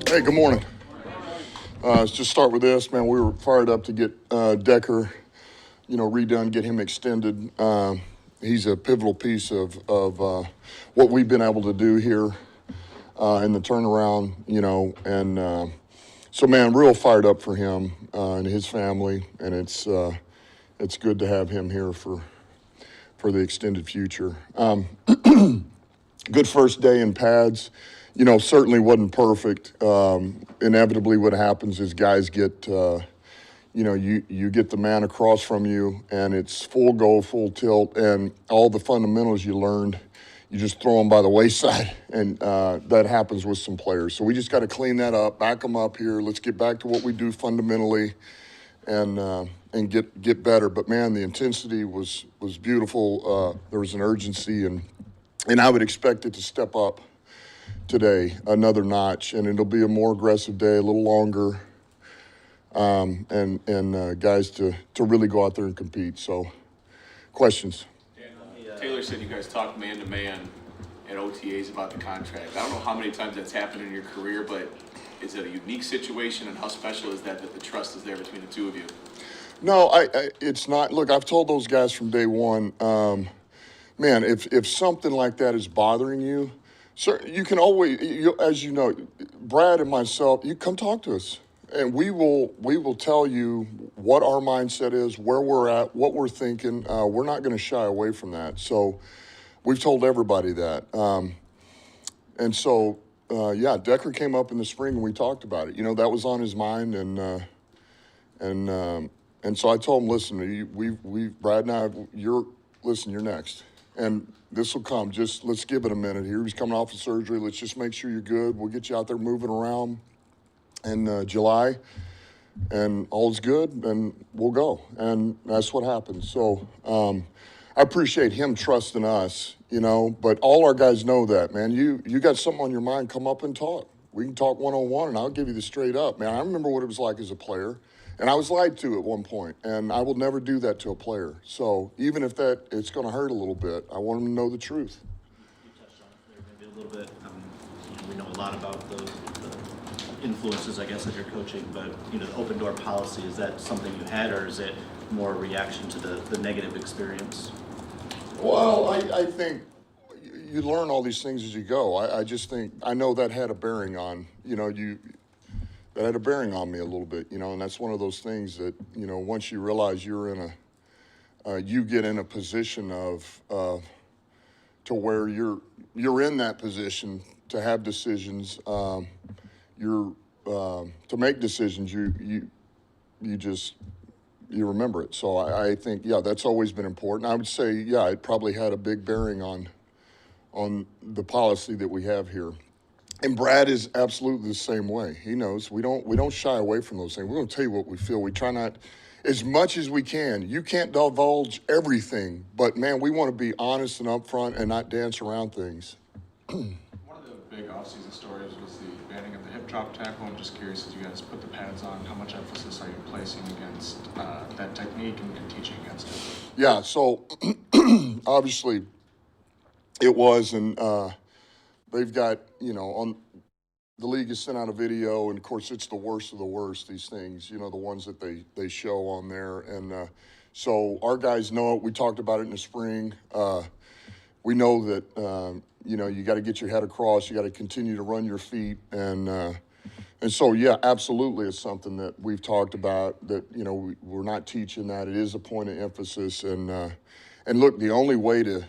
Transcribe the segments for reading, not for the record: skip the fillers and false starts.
Hey, good morning. Let's just start with this, man. We were fired up to get Decker, redone, get him extended. He's a pivotal piece of what we've been able to do here in the turnaround, and so, man, real fired up for him and his family, and it's good to have him here for the extended future. Good first day in pads. Certainly wasn't perfect. Inevitably, what happens is guys get, you get the man across from you, and it's full go, full tilt, and all the fundamentals you learned, you just throw them by the wayside, and that happens with some players. So we just got to clean that up, back them up here. Let's get back to what we do fundamentally, and get better. But man, the intensity was beautiful. There was an urgency, and I would expect it to step up today, another notch, and it'll be a more aggressive day, a little longer, and guys to really go out there and compete. So, questions? Taylor said you guys talked man-to-man at OTAs about the contract. I don't know how many times that's happened in your career, but is it a unique situation, and how special is that the trust is there between the two of you? No, it's not. Look, I've told those guys from day one, man, if something like that is bothering you, sir, you can always, as you know, Brad and myself, you come talk to us, and we will tell you what our mindset is, where we're at, what we're thinking. We're not going to shy away from that. So we've told everybody that. And so, Decker came up in the spring and we talked about it. That was on his mind, and so I told him, listen, we Brad and I, you're next. And this will come. Just let's give it a minute here. He's coming off of surgery. Let's just make sure you're good. We'll get you out there moving around in July, and all's good, and we'll go. And that's what happened. So I appreciate him trusting us, but all our guys know that, man. You got something on your mind, come up and talk. We can talk one-on-one, and I'll give you the straight up. Man, I remember what it was like as a player. And I was lied to at one point, and I will never do that to a player. So even if it's going to hurt a little bit, I want them to know the truth. You touched on it there maybe a little bit. We know a lot about the influences, I guess, of your coaching, but the open door policy, is that something you had, or is it more a reaction to the negative experience? Well, I think you learn all these things as you go. I just think, I know that had a bearing on, that had a bearing on me a little bit, and that's one of those things that, once you realize you're in you get in a position of, to where you're in that position to have decisions, to make decisions, you remember it. So I think, that's always been important. I would say, it probably had a big bearing on the policy that we have here. And Brad is absolutely the same way. He knows we don't shy away from those things. We're going to tell you what we feel. We try not, as much as we can. You can't divulge everything, but man, we want to be honest and upfront and not dance around things. One of the big offseason stories was the banning of the hip drop tackle. I'm just curious, as you guys put the pads on, how much emphasis are you placing against that technique and teaching against it? Yeah, so obviously it was, and they've got, on the league has sent out a video, and of course it's the worst of the worst, these things, the ones that they show on there. And so our guys know it. We talked about it in the spring. We know that, you got to get your head across. You got to continue to run your feet. And so, absolutely, it's something that we've talked about, that, we're not teaching that. It is a point of emphasis. And look, the only way to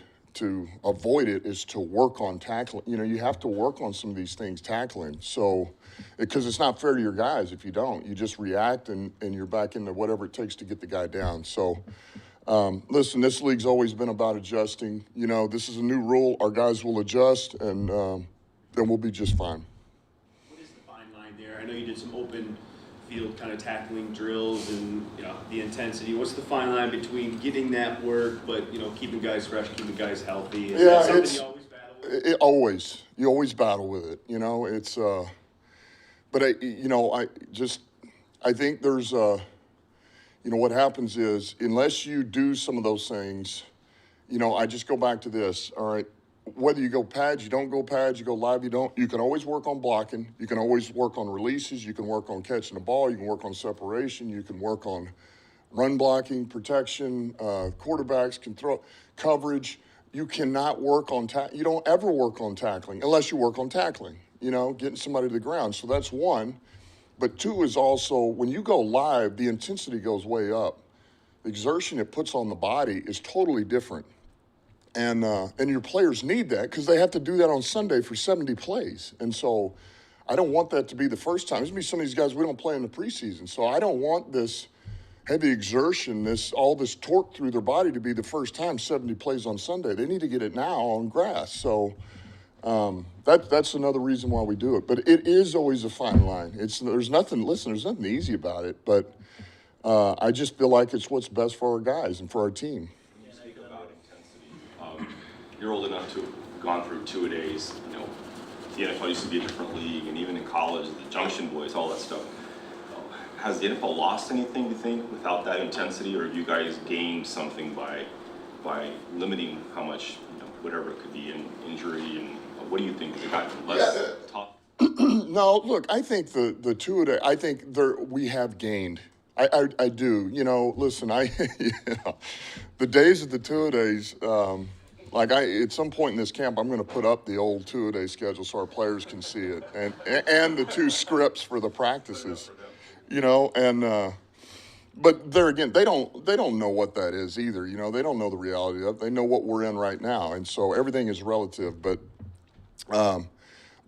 avoid it is to work on tackling. You have to work on some of these things, tackling. So, because it's not fair to your guys if you don't. You just react, and you're back into whatever it takes to get the guy down. So, listen, this league's always been about adjusting. This is a new rule. Our guys will adjust, and then we'll be just fine. What is the fine line there? I know you did some open field kind of tackling drills and the intensity. What's the fine line between getting that work, but keeping guys fresh, keeping guys healthy? Is that something you always battle with? You always battle with it. It's but I think there's what happens is, unless you do some of those things, I just go back to this. All right, whether you go pads, you don't go pads, you go live, you don't, you can always work on blocking. You can always work on releases. You can work on catching the ball. You can work on separation. You can work on run blocking, protection. Quarterbacks can throw coverage. You cannot work on you don't ever work on tackling unless you work on tackling, getting somebody to the ground. So that's one. But two is also when you go live, the intensity goes way up. The exertion it puts on the body is totally different. And your players need that because they have to do that on Sunday for 70 plays. And so I don't want that to be the first time. There's going to be some of these guys we don't play in the preseason. So I don't want this heavy exertion, all this torque through their body to be the first time 70 plays on Sunday. They need to get it now on grass. So that's another reason why we do it. But it is always a fine line. There's nothing easy about it. But I just feel like it's what's best for our guys and for our team. Speak about intensity. You're old enough to have gone through two-a-days. The NFL used to be a different league, and even in college, the Junction Boys, all that stuff. Has the NFL lost anything, do you think, without that intensity, or have you guys gained something by limiting how much, whatever it could be, in injury, and what do you think? Has it gotten less tough? No, look, I think the two-a-day, I think we have gained. I do. Listen, the days of the two-a-days, at some point in this camp, I'm going to put up the old two-a-day schedule so our players can see it, and the two scripts for the practices, but there again, they don't know what that is either. They don't know the reality of it. They know what we're in right now, and so everything is relative. But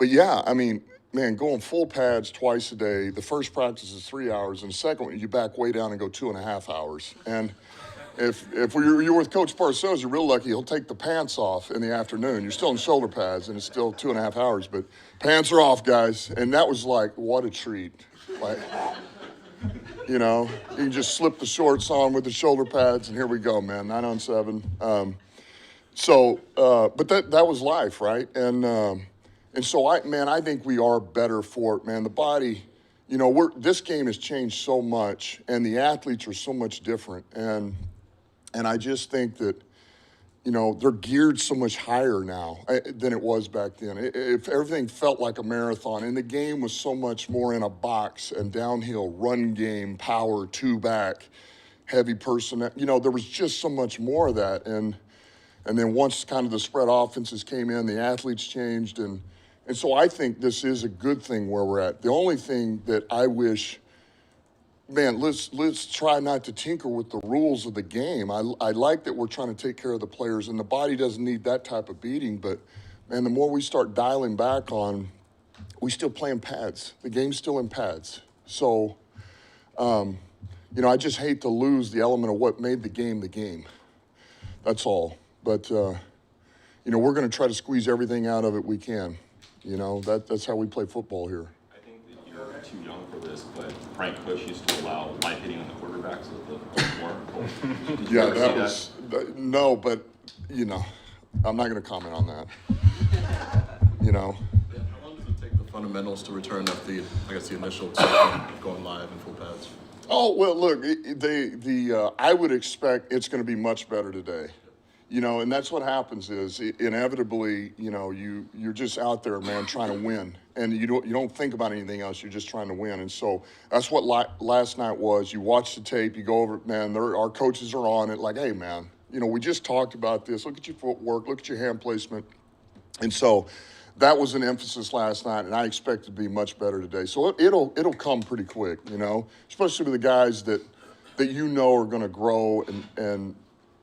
yeah, I mean, man, going full pads twice a day. The first practice is 3 hours, and the second one you back way down and go 2.5 hours. And if you're with Coach Parcells, you're real lucky. He'll take the pants off in the afternoon. You're still in shoulder pads, and it's still 2.5 hours. But pants are off, guys. And that was like, what a treat. Like, you can just slip the shorts on with the shoulder pads, and here we go, man, 9-on-7. But that was life, right? And so I think we are better for it, man. The body, this game has changed so much, and the athletes are so much different, and I just think that, they're geared so much higher now than it was back then. If everything felt like a marathon, and the game was so much more in a box and downhill, run game, power, two back, heavy personnel, there was just so much more of that, and then once kind of the spread offenses came in, the athletes changed, and so I think this is a good thing where we're at. The only thing that I wish, man, let's try not to tinker with the rules of the game. I like that we're trying to take care of the players, and the body doesn't need that type of beating. But, man, the more we start dialing back on, we still playing pads. The game's still in pads. So, I just hate to lose the element of what made the game. That's all. But, we're going to try to squeeze everything out of it we can. That's how we play football here. I think that you're too young for this, but Frank Bush used to allow live hitting on the quarterbacks with the warrant. Did you ever see that? No, but, I'm not going to comment on that. How long does it take the fundamentals to return after the initial excitement of going live in full pads? Oh, well, look, I would expect it's going to be much better today. And that's what happens is inevitably, you're just out there, man, trying to win. And you don't think about anything else. You're just trying to win. And so that's what last night was. You watch the tape, you go over it, man, our coaches are on it like, hey, man, we just talked about this. Look at your footwork. Look at your hand placement. And so that was an emphasis last night, and I expect it to be much better today. So it'll come pretty quick, especially with the guys that are going to grow and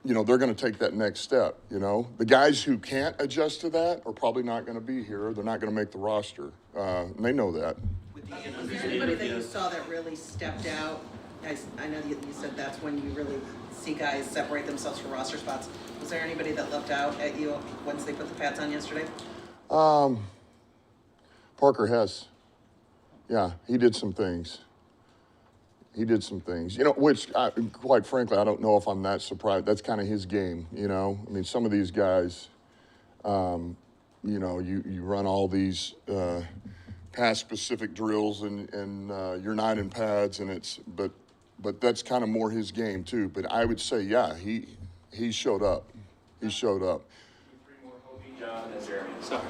they're going to take that next step, The guys who can't adjust to that are probably not going to be here. They're not going to make the roster. And they know that. Was there anybody that you saw that really stepped out? I know you said that's when you really see guys separate themselves from roster spots. Was there anybody that leapt out at you once they put the pads on yesterday? Parker Hess. Yeah, he did some things. Which, quite frankly, I don't know if I'm that surprised. That's kind of his game, I mean, some of these guys, you run all these pass-specific drills and you're not in pads, and but that's kind of more his game too. But I would say, yeah, he showed up. He showed up. Sorry.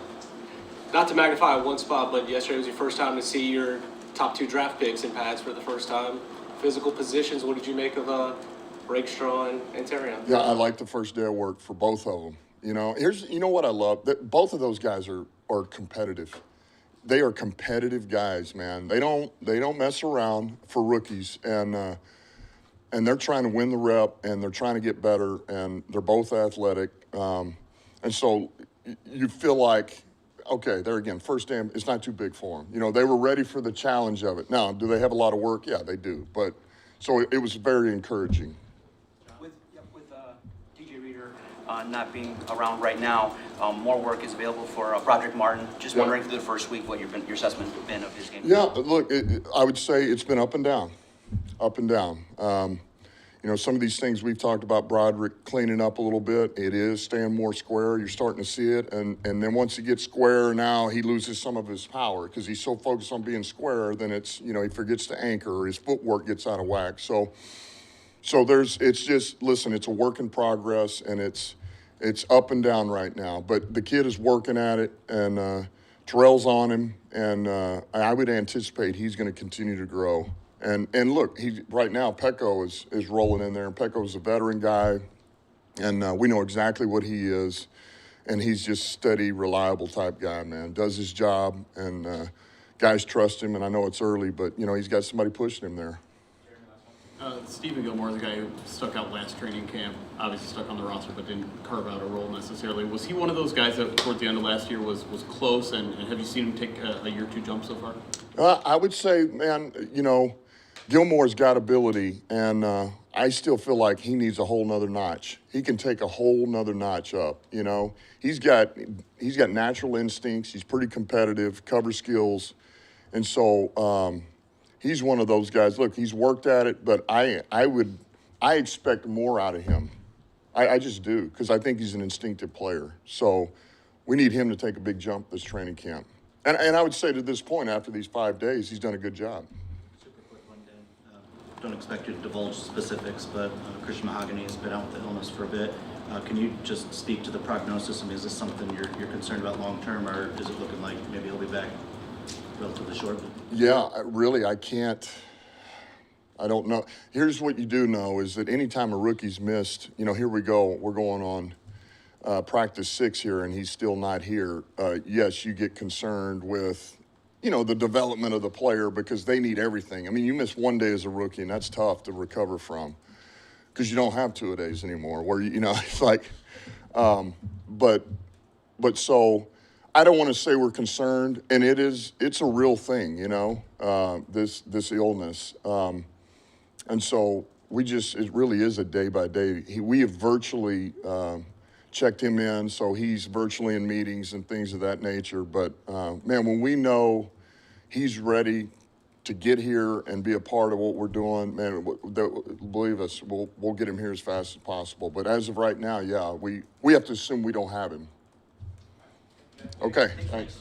Not to magnify one spot, but yesterday was your first time to see your top 2 draft picks in pads for the first time. Physical positions, what did you make of Rakestraw and Terrion? Yeah, I like the first day of work for both of them. You know what I love? That both of those guys are competitive. They are competitive guys, man. They don't mess around for rookies, and they're trying to win the rep, and they're trying to get better, and they're both athletic, and so you feel like, okay, there again, first day, it's not too big for them. You know, they were ready for the challenge of it. Now, do they have a lot of work? Yeah, they do. But so it was very encouraging. With DJ Reader not being around right now, more work is available for Broderick Martin. Just wondering through the first week what your assessment has been of his game. Yeah, look, I would say it's been up and down, up and down. You know, some of these things we've talked about Broderick cleaning up a little bit. It is staying more square. You're starting to see it. And then once he gets square, now he loses some of his power because he's so focused on being square, then it's, you know, he forgets to anchor or his footwork gets out of whack. So it's just, listen, it's a work in progress, and it's up and down right now. But the kid is working at it, and Terrell's on him, and I would anticipate he's going to continue to grow. And look, right now Pecco is rolling in there, and Pecco's a veteran guy, and we know exactly what he is, and he's just steady, reliable type guy, man. Does his job, and guys trust him. And I know it's early, but you know he's got somebody pushing him there. Stephon Gilmore, the guy who stuck out last training camp, obviously stuck on the roster but didn't carve out a role necessarily. Was he one of those guys that towards the end of last year was close, and have you seen him take a year or two jump so far? I would say, man, you know, Gilmore's got ability, and I still feel like he needs a whole nother notch. He can take a whole nother notch up, you know. He's got natural instincts. He's pretty competitive, cover skills, and so he's one of those guys. Look, he's worked at it, but I expect more out of him. I just do, because I think he's an instinctive player. So we need him to take a big jump this training camp. And I would say to this point, after these 5 days, he's done a good job. Super quick one, Dan. Don't expect you to divulge specifics, but Christian Mahogany has been out with the illness for a bit. Can you just speak to the prognosis? I mean, is this something you're concerned about long term, or is it looking like maybe he'll be back relatively short? Yeah, really, I can't. I don't know. Here's what you do know is that anytime a rookie's missed, you know, here we go, we're going on practice 6 here, and he's still not here. Yes, you get concerned with, you know, the development of the player because they need everything. I mean, you miss 1 day as a rookie, and that's tough to recover from because you don't have 2-a-days anymore. Where you know, it's like, but so. I don't want to say we're concerned, and it's a real thing, you know, this illness. And so it really is a day by day. We have virtually checked him in, so he's virtually in meetings and things of that nature. But man, when we know he's ready to get here and be a part of what we're doing, man, believe us, we'll get him here as fast as possible. But as of right now, yeah, we have to assume we don't have him. Okay, thanks.